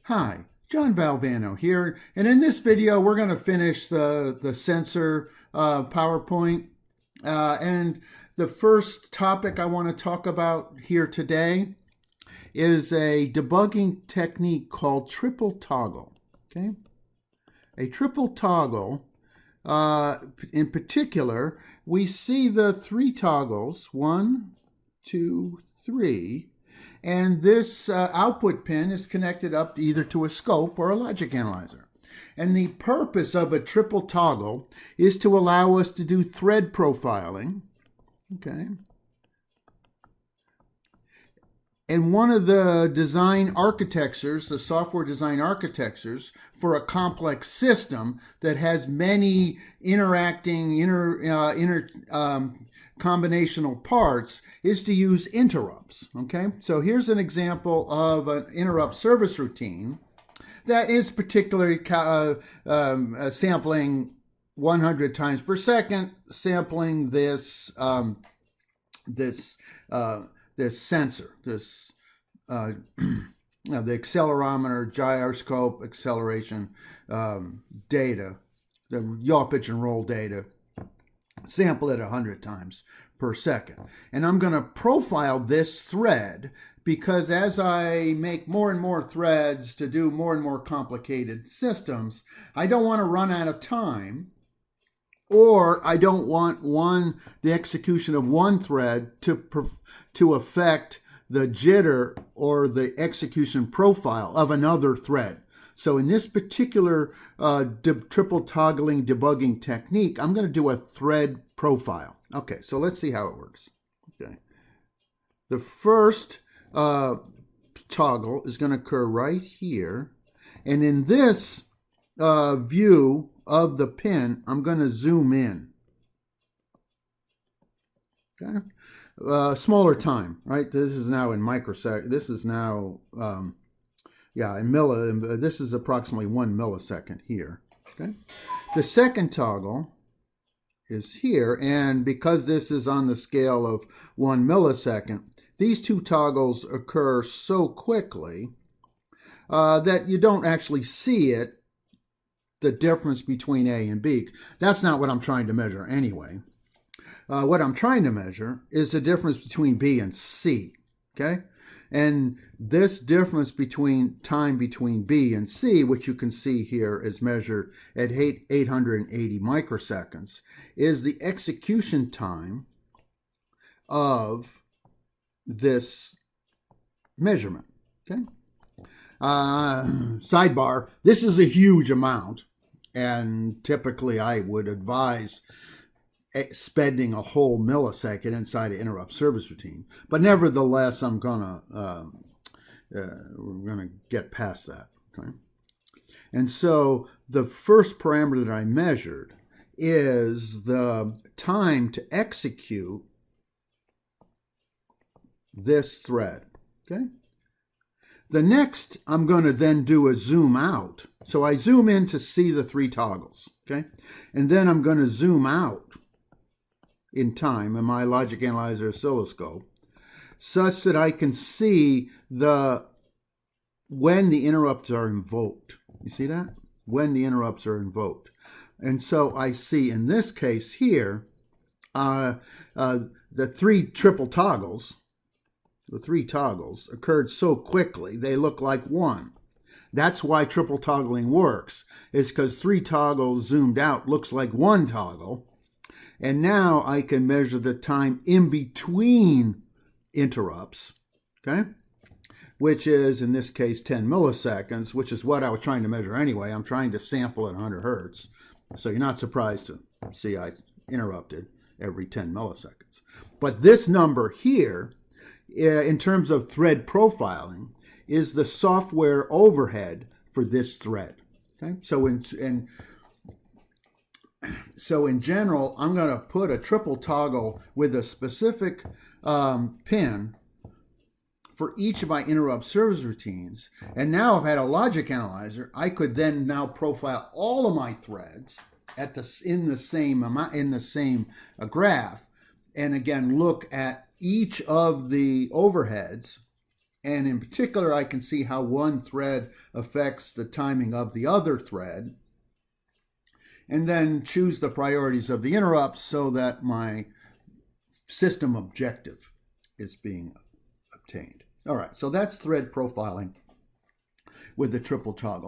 Hi, John Valvano here, and in this video we're going to finish the sensor PowerPoint. And the first topic I want to talk about here today is a debugging technique called triple toggle. Okay, a triple toggle. In particular, we see the three toggles, 1, 2, 3. And this output pin is connected up either to a scope or a logic analyzer. And the purpose of a triple toggle is to allow us to do thread profiling. Okay. And one of the design architectures, the software design architectures for a complex system that has many interacting combinational parts is to use interrupts. Okay, so here's an example of an interrupt service routine that is particularly sampling 100 times per second, sampling this this sensor, this the accelerometer, gyroscope, acceleration data, the yaw, pitch, and roll data, sample it 100 times per second. And I'm going to profile this thread because as I make more and more threads to do more and more complicated systems, I don't want to run out of time, or I don't want the execution of one thread to affect the jitter or the execution profile of another thread. So in this particular triple toggling debugging technique, I'm going to do a thread profile. Okay, so let's see how it works. Okay, the first toggle is going to occur right here, and in this view of the pin, I'm going to zoom in. Okay, smaller time, right? This is now in microsecond. This is now this is approximately 1 millisecond here. Okay, the second toggle is here, and because this is on the scale of 1 millisecond, these two toggles occur so quickly that you don't actually see it, the difference between A and B. That's not what I'm trying to measure anyway. What I'm trying to measure is the difference between B and C. Okay, and this difference between time between B and C, which you can see here is measured at 880 microseconds, is the execution time of this measurement. Okay. Sidebar, this is a huge amount, and typically I would advise spending a whole millisecond inside an interrupt service routine, but nevertheless we're gonna get past that. Okay, and so the first parameter that I measured is the time to execute this thread. Okay, the next I'm going to then do a zoom out. So I zoom in to see the three toggles. Okay, and then I'm going to zoom out in time in my logic analyzer oscilloscope such that I can see when the interrupts are invoked. You see that? When the interrupts are invoked. And so I see in this case here the three toggles occurred so quickly they look like one. That's why triple toggling works, is because three toggles zoomed out looks like one toggle. And now I can measure the time in between interrupts, okay, which is in this case 10 milliseconds, which is what I was trying to measure anyway. I'm trying to sample at 100 hertz. So you're not surprised to see I interrupted every 10 milliseconds. But this number here, in terms of thread profiling, is the software overhead for this thread. Okay, so in general, I'm going to put a triple toggle with a specific pin for each of my interrupt service routines. And now I've had a logic analyzer. I could then now profile all of my threads in the same graph, and again look at each of the overheads And in particular, I can see how one thread affects the timing of the other thread, and then choose the priorities of the interrupts so that my system objective is being obtained. All right, so that's thread profiling with the triple toggle.